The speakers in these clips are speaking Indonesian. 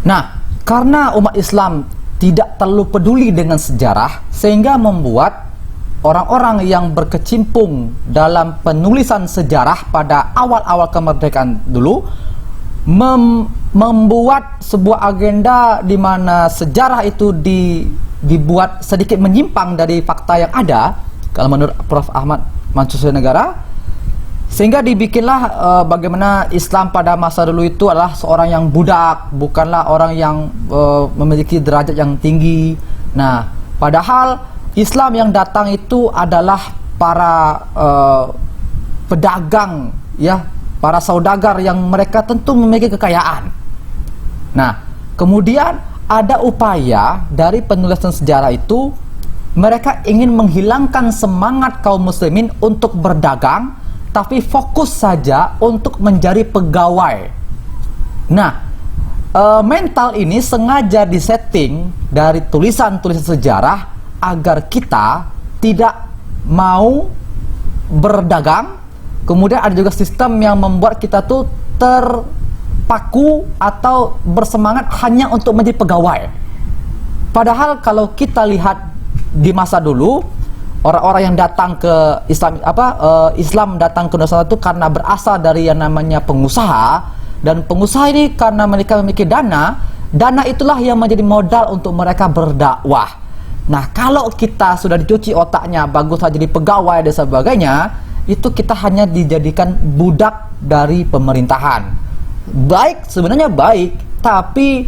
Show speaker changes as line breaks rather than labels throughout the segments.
Nah, karena umat Islam tidak terlalu peduli dengan sejarah, sehingga membuat orang-orang yang berkecimpung dalam penulisan sejarah pada awal-awal kemerdekaan dulu membuat sebuah agenda di mana sejarah itu dibuat sedikit menyimpang dari fakta yang ada, kalau menurut Prof. Ahmad Mansur Negara, sehingga dibikinlah bagaimana Islam pada masa dulu itu adalah seorang yang budak, bukanlah orang yang memiliki derajat yang tinggi. Nah, padahal Islam yang datang itu adalah para pedagang, ya, para saudagar yang mereka tentu memiliki kekayaan. Nah, kemudian ada upaya dari penulisan sejarah itu, mereka ingin menghilangkan semangat kaum muslimin untuk berdagang, tapi fokus saja untuk menjadi pegawai. Nah, mental ini sengaja disetting dari tulisan-tulisan sejarah agar kita tidak mau berdagang. Kemudian ada juga sistem yang membuat kita tuh terpaku atau bersemangat hanya untuk menjadi pegawai. Padahal kalau kita lihat di masa dulu, orang-orang yang datang ke Islam datang ke Nusantara itu karena berasal dari yang namanya pengusaha, dan pengusaha ini karena mereka memiliki dana itulah yang menjadi modal untuk mereka berdakwah. Nah, kalau kita sudah dicuci otaknya, bagus saja jadi pegawai dan sebagainya, itu kita hanya dijadikan budak dari pemerintahan. Baik, sebenarnya baik, tapi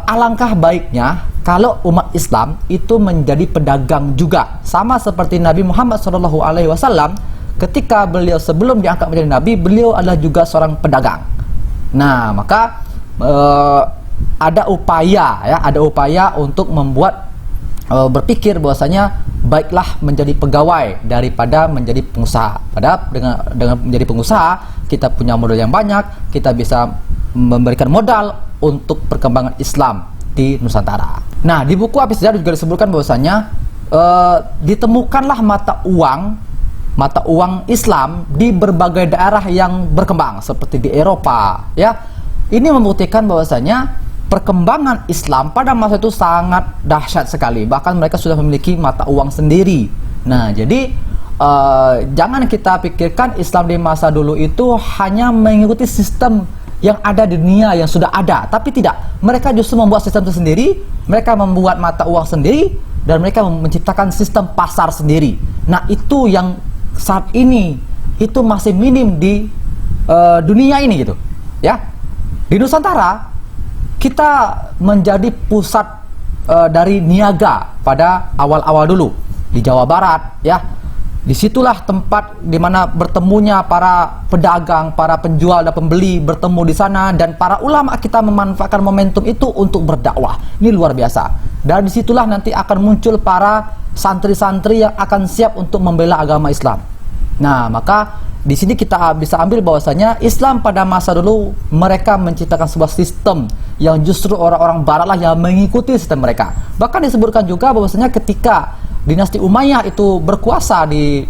alangkah baiknya kalau umat Islam itu menjadi pedagang juga, sama seperti Nabi Muhammad SAW. Ketika beliau sebelum diangkat menjadi Nabi, beliau adalah juga seorang pedagang. Nah, maka ada upaya untuk membuat berpikir bahwasanya baiklah menjadi pegawai daripada menjadi pengusaha. Padahal dengan menjadi pengusaha, kita punya modal yang banyak, kita bisa memberikan modal untuk perkembangan Islam di Nusantara. Nah, di buku Apis Sejarah juga disebutkan bahwasanya ditemukanlah mata uang Islam di berbagai daerah yang berkembang seperti di Eropa, ya. Ini membuktikan bahwasanya perkembangan Islam pada masa itu sangat dahsyat sekali. Bahkan mereka sudah memiliki mata uang sendiri. Nah, jadi jangan kita pikirkan Islam di masa dulu itu hanya mengikuti sistem yang ada di dunia yang sudah ada, tapi tidak. Mereka justru membuat sistem itu sendiri, mereka membuat mata uang sendiri, dan mereka menciptakan sistem pasar sendiri. Nah, itu yang saat ini itu masih minim di dunia ini, gitu, ya. Di Nusantara kita menjadi pusat dari niaga pada awal-awal dulu di Jawa Barat, ya. Disitulah tempat dimana bertemunya para pedagang, para penjual dan pembeli bertemu di sana, dan para ulama kita memanfaatkan momentum itu untuk berdakwah. Ini luar biasa. Dan disitulah nanti akan muncul para santri-santri yang akan siap untuk membela agama Islam. Nah, maka di sini kita bisa ambil bahwasanya Islam pada masa dulu mereka menciptakan sebuah sistem yang justru orang-orang Barat lah yang mengikuti sistem mereka. Bahkan disebutkan juga bahwasanya ketika dinasti Umayyah itu berkuasa di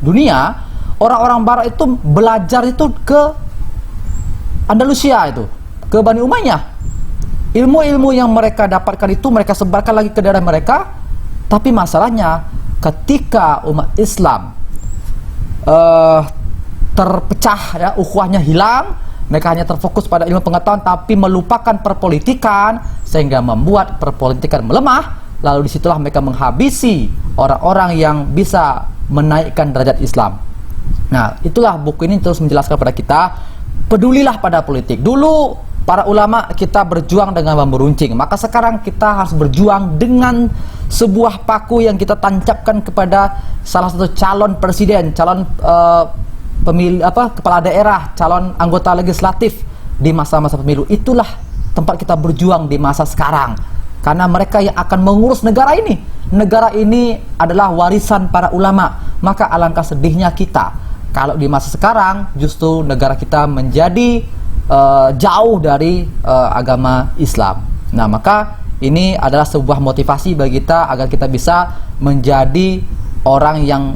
dunia, orang-orang Barat itu belajar itu ke Andalusia, itu ke Bani Umayyah. Ilmu-ilmu yang mereka dapatkan itu mereka sebarkan lagi ke daerah mereka. Tapi masalahnya ketika umat Islam terpecah, ya, ukhuwahnya hilang, mereka hanya terfokus pada ilmu pengetahuan tapi melupakan perpolitikan, sehingga membuat perpolitikan melemah. Lalu disitulah mereka menghabisi orang-orang yang bisa menaikkan derajat Islam. Nah, itulah buku ini terus menjelaskan kepada kita, pedulilah pada politik. Dulu para ulama kita berjuang dengan bambu runcing, maka sekarang kita harus berjuang dengan sebuah paku yang kita tancapkan kepada salah satu calon presiden, calon kepala daerah, calon anggota legislatif di masa-masa pemilu. Itulah tempat kita berjuang di masa sekarang. Karena mereka yang akan mengurus negara ini. Negara ini adalah warisan para ulama. Maka alangkah sedihnya kita kalau di masa sekarang justru negara kita menjadi jauh dari agama Islam. Nah, maka ini adalah sebuah motivasi bagi kita agar kita bisa menjadi orang yang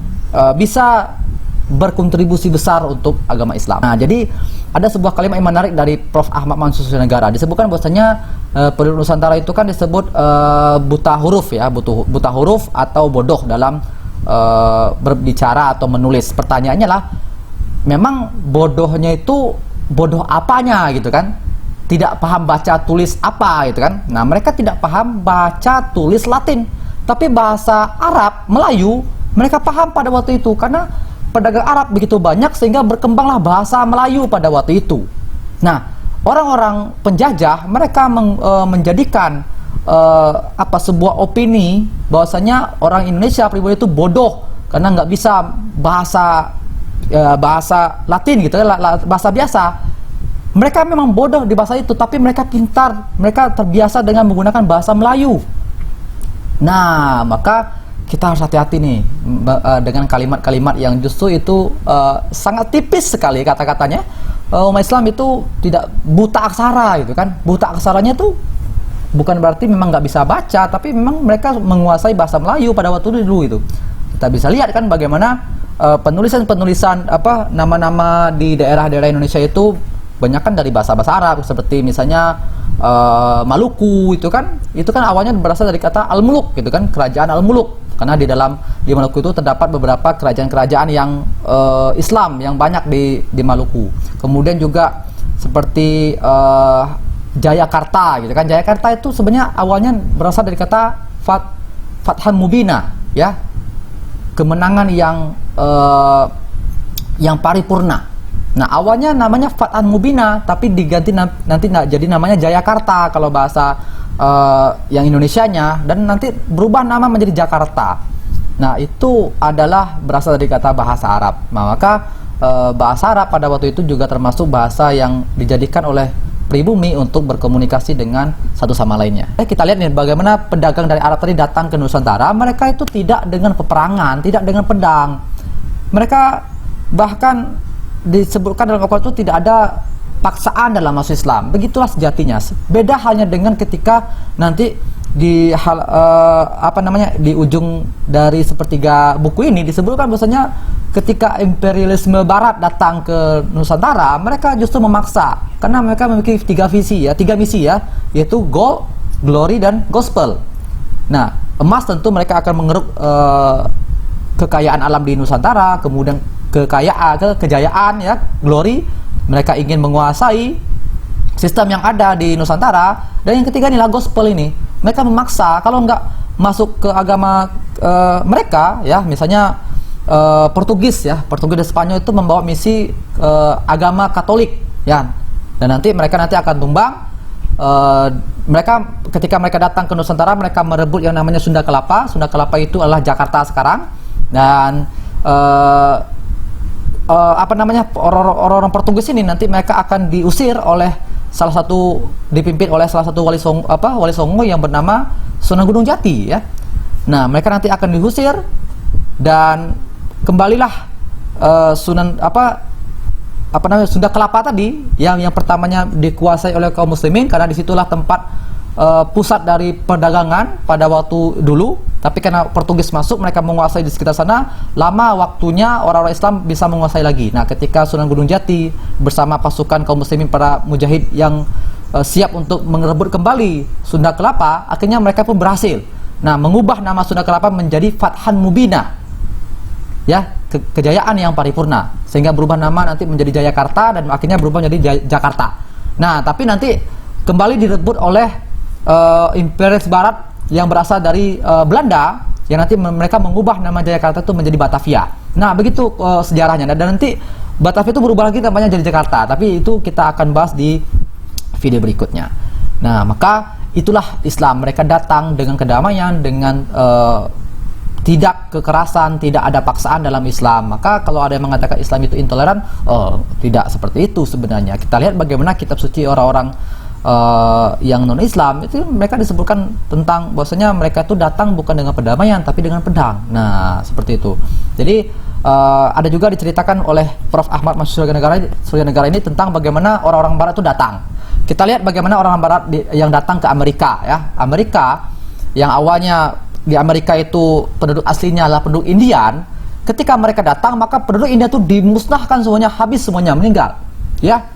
bisa berkontribusi besar untuk agama Islam. Nah, jadi ada sebuah kalimat yang menarik dari Prof. Ahmad Mansur Suryanegara. Disebutkan bahwasanya penduduk Nusantara itu kan disebut buta huruf ya, buta huruf atau bodoh dalam berbicara atau menulis. Pertanyaannya lah, memang bodohnya itu bodoh apanya gitu kan? Tidak paham baca tulis apa gitu kan? Nah, mereka tidak paham baca tulis Latin, tapi bahasa Arab, Melayu mereka paham pada waktu itu karena pedagang Arab begitu banyak sehingga berkembanglah bahasa Melayu pada waktu itu. Nah, orang-orang penjajah mereka menjadikan sebuah opini bahwasanya orang Indonesia pribumi itu bodoh karena nggak bisa bahasa Latin gitu ya, bahasa biasa. Mereka memang bodoh di bahasa itu, tapi mereka pintar, mereka terbiasa dengan menggunakan bahasa Melayu. Nah, maka kita harus hati-hati nih dengan kalimat-kalimat yang justru itu sangat tipis sekali kata-katanya. Umat Islam itu tidak buta aksara gitu kan. Buta aksaranya itu bukan berarti memang nggak bisa baca, tapi memang mereka menguasai bahasa Melayu pada waktu dulu itu. Kita bisa lihat kan bagaimana penulisan-penulisan nama-nama di daerah-daerah Indonesia itu banyakkan dari bahasa-bahasa Arab, seperti misalnya Maluku itu kan awalnya berasal dari kata Al-Muluk gitu kan, kerajaan Al-Muluk, karena di Maluku itu terdapat beberapa kerajaan-kerajaan yang Islam yang banyak di Maluku. Kemudian juga seperti Jayakarta gitu kan. Jayakarta itu sebenarnya awalnya berasal dari kata Fathan Mubina ya, kemenangan yang paripurna. Nah, awalnya namanya Fathan Mubina, tapi diganti nanti jadi namanya Jayakarta kalau bahasa yang Indonesianya, dan nanti berubah nama menjadi Jakarta. Nah, itu adalah berasal dari kata bahasa Arab. Nah, maka bahasa Arab pada waktu itu juga termasuk bahasa yang dijadikan oleh pribumi untuk berkomunikasi dengan satu sama lainnya. Kita lihat nih bagaimana pedagang dari Arab tadi datang ke Nusantara. Mereka itu tidak dengan peperangan, tidak dengan pedang. Mereka bahkan disebutkan dalam Al-Quran itu tidak ada paksaan dalam masuk Islam. Begitulah sejatinya. Beda hanya dengan ketika nanti di di ujung dari sepertiga buku ini disebutkan bahwasanya ketika imperialisme Barat datang ke Nusantara, mereka justru memaksa karena mereka memiliki tiga misi ya, yaitu gold, glory, dan gospel. Nah, emas tentu mereka akan mengeruk kekayaan alam di Nusantara, kemudian kejayaan ya, glory, mereka ingin menguasai sistem yang ada di Nusantara. Dan yang ketiga inilah gospel ini, mereka memaksa kalau nggak masuk ke agama mereka ya, misalnya Portugis dan Spanyol itu membawa misi agama Katolik ya, dan mereka akan tumbang. Ketika mereka datang ke Nusantara, mereka merebut yang namanya Sunda Kelapa. Sunda Kelapa itu adalah Jakarta sekarang, dan orang-orang Portugis ini nanti mereka akan diusir oleh dipimpin oleh salah satu wali songo yang bernama Sunan Gunung Jati ya. Nah, mereka nanti akan diusir dan kembalilah Sunda Kelapa tadi yang pertamanya dikuasai oleh kaum muslimin, karena disitulah tempat pusat dari perdagangan pada waktu dulu. Tapi karena Portugis masuk, mereka menguasai di sekitar sana. Lama waktunya orang-orang Islam bisa menguasai lagi. Nah, ketika Sunan Gunung Jati bersama pasukan kaum muslimin, para mujahid yang siap untuk merebut kembali Sunda Kelapa, akhirnya mereka pun berhasil. Nah, mengubah nama Sunda Kelapa menjadi Fathan Mubina, ya, kejayaan yang paripurna, sehingga berubah nama nanti menjadi Jayakarta, dan akhirnya berubah menjadi Jakarta. Nah, tapi nanti kembali direbut oleh imperialis Barat yang berasal dari Belanda, yang nanti mereka mengubah nama Jayakarta itu menjadi Batavia. Nah, begitu sejarahnya. Dan nanti Batavia itu berubah lagi namanya jadi Jakarta, tapi itu kita akan bahas di video berikutnya. Nah, maka itulah Islam. Mereka datang dengan kedamaian, dengan tidak kekerasan, tidak ada paksaan dalam Islam. Maka kalau ada yang mengatakan Islam itu intoleran, tidak seperti itu sebenarnya. Kita lihat bagaimana kitab suci orang-orang yang non-Islam itu, mereka disebutkan tentang bahwasanya mereka itu datang bukan dengan perdamaian tapi dengan pedang. Nah, seperti itu. Jadi ada juga diceritakan oleh Prof. Ahmad Mansur Suryanegara ini tentang bagaimana orang-orang Barat itu datang. Kita lihat bagaimana orang Barat yang datang ke Amerika ya. Amerika yang awalnya di Amerika itu penduduk aslinya adalah penduduk Indian, ketika mereka datang maka penduduk India itu dimusnahkan semuanya, habis semuanya, meninggal. Ya.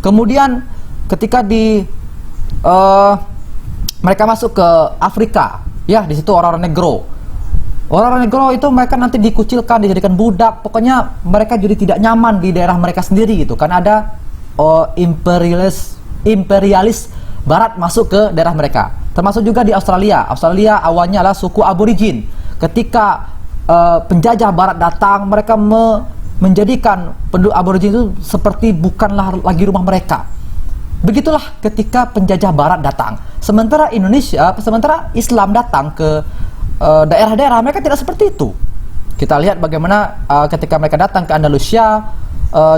Kemudian ketika mereka masuk ke Afrika, ya di situ orang-orang negro. Orang-orang negro itu mereka nanti dikucilkan, dijadikan budak. Pokoknya mereka jadi tidak nyaman di daerah mereka sendiri gitu. Karena ada imperialis Barat masuk ke daerah mereka. Termasuk juga di Australia. Australia awalnya adalah suku aborigin. Ketika penjajah Barat datang, mereka menjadikan penduduk aborigin itu seperti bukanlah lagi rumah mereka. Begitulah ketika penjajah Barat datang. Sementara Islam datang ke daerah-daerah, mereka tidak seperti itu. Kita lihat bagaimana ketika mereka datang ke Andalusia,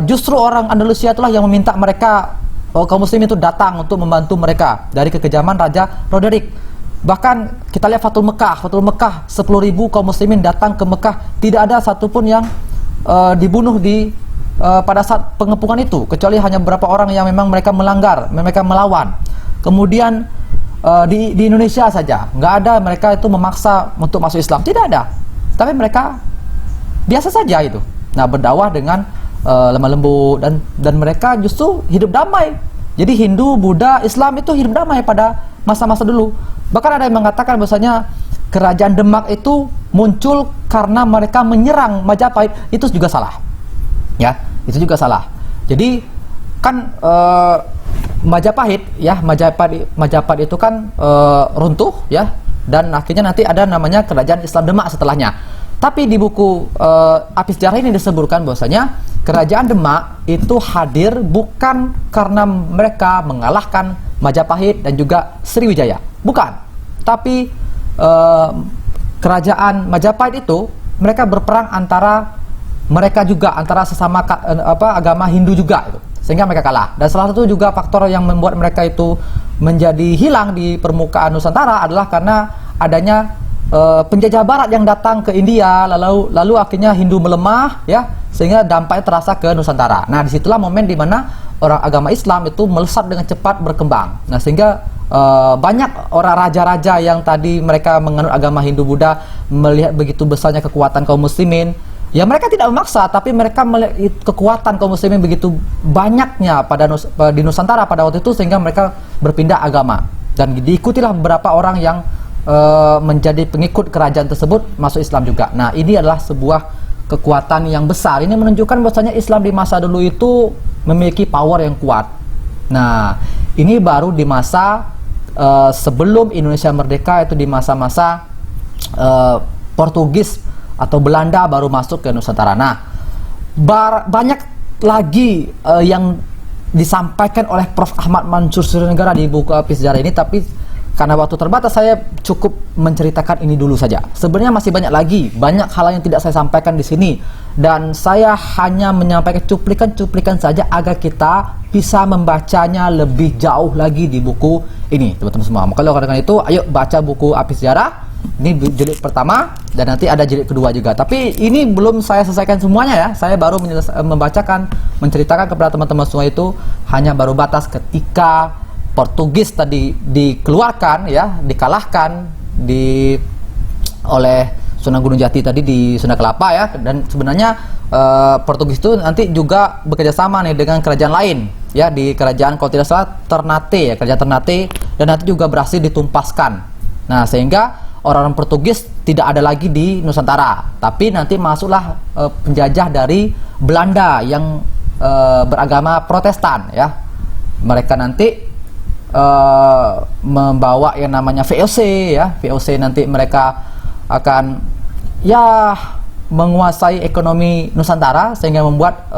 justru orang Andalusia itulah yang meminta mereka, kaum muslim itu datang untuk membantu mereka dari kekejaman Raja Roderick. Bahkan kita lihat Fathul Mekah 10.000 kaum muslimin datang ke Mekah, tidak ada satupun yang dibunuh pada saat pengepungan itu, kecuali hanya beberapa orang yang memang mereka melanggar, mereka melawan. Kemudian di Indonesia saja nggak ada mereka itu memaksa untuk masuk Islam, tidak ada, tapi mereka biasa saja itu. Nah, berdakwah dengan lemah lembut dan mereka justru hidup damai. Jadi Hindu, Buddha, Islam itu hidup damai pada masa-masa dulu. Bahkan ada yang mengatakan bahwasanya kerajaan Demak itu muncul karena mereka menyerang Majapahit. Itu juga salah. Ya, itu juga salah. Jadi kan Majapahit itu kan runtuh ya, dan akhirnya nanti ada namanya kerajaan Islam Demak setelahnya. Tapi di buku Apis Sejarah ini disebutkan bahwasanya kerajaan Demak itu hadir bukan karena mereka mengalahkan Majapahit dan juga Sriwijaya, bukan. Tapi kerajaan Majapahit itu mereka berperang antara sesama agama Hindu juga itu, sehingga mereka kalah. Dan salah satu juga faktor yang membuat mereka itu menjadi hilang di permukaan Nusantara adalah karena adanya penjajah Barat yang datang ke India, lalu akhirnya Hindu melemah ya, sehingga dampaknya terasa ke Nusantara. Nah, disitulah momen di mana orang agama Islam itu melesat dengan cepat berkembang. Nah, sehingga banyak orang raja-raja yang tadi mereka menganut agama Hindu Buddha melihat begitu besarnya kekuatan kaum muslimin. Ya, mereka tidak memaksa, tapi mereka melihat kekuatan kaum muslimin begitu banyaknya di Nusantara pada waktu itu, sehingga mereka berpindah agama. Dan diikutilah beberapa orang yang menjadi pengikut kerajaan tersebut masuk Islam juga. Nah, ini adalah sebuah kekuatan yang besar. Ini menunjukkan bahwasanya Islam di masa dulu itu memiliki power yang kuat. Nah, ini baru di masa sebelum Indonesia merdeka, itu di masa-masa Portugis atau Belanda baru masuk ke Nusantara. Nah, banyak lagi yang disampaikan oleh Prof. Ahmad Mansur Siregar di buku Apis Sejarah ini, tapi karena waktu terbatas saya cukup menceritakan ini dulu saja. Sebenarnya masih banyak hal yang tidak saya sampaikan di sini, dan saya hanya menyampaikan cuplikan-cuplikan saja agar kita bisa membacanya lebih jauh lagi di buku ini, teman-teman semua. Maka oleh karena itu, ayo baca buku Apis Sejarah. Ini jilid pertama dan nanti ada jilid kedua juga. Tapi ini belum saya selesaikan semuanya ya. Saya baru menceritakan kepada teman-teman semua itu hanya baru batas ketika Portugis tadi dikeluarkan ya, dikalahkan oleh Sunan Gunung Jati tadi di Sunda Kelapa ya. Dan sebenarnya Portugis itu nanti juga bekerjasama nih dengan kerajaan lain ya, di kerajaan kalau tidak salah Ternate ya, kerajaan Ternate, dan nanti juga berhasil ditumpaskan. Nah, sehingga orang-orang Portugis tidak ada lagi di Nusantara, tapi nanti masuklah penjajah dari Belanda yang beragama Protestan ya. Mereka nanti membawa yang namanya VOC ya. VOC nanti mereka akan ya menguasai ekonomi Nusantara, sehingga membuat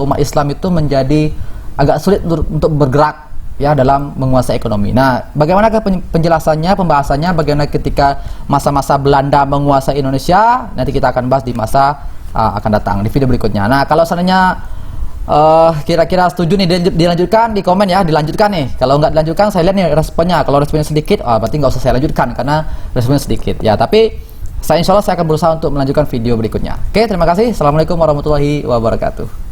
umat Islam itu menjadi agak sulit untuk bergerak ya dalam menguasai ekonomi. Nah, bagaimana penjelasannya, pembahasannya bagaimana ketika masa-masa Belanda menguasai Indonesia, nanti kita akan bahas di masa akan datang di video berikutnya. Nah, kalau seandainya kira-kira setuju nih dilanjutkan di komen ya, dilanjutkan nih. Kalau nggak dilanjutkan, saya lihat nih responnya. Kalau responnya sedikit, berarti nggak usah saya lanjutkan karena responnya sedikit ya. Tapi insya Allah saya akan berusaha untuk melanjutkan video berikutnya. Oke, terima kasih. Assalamualaikum warahmatullahi wabarakatuh.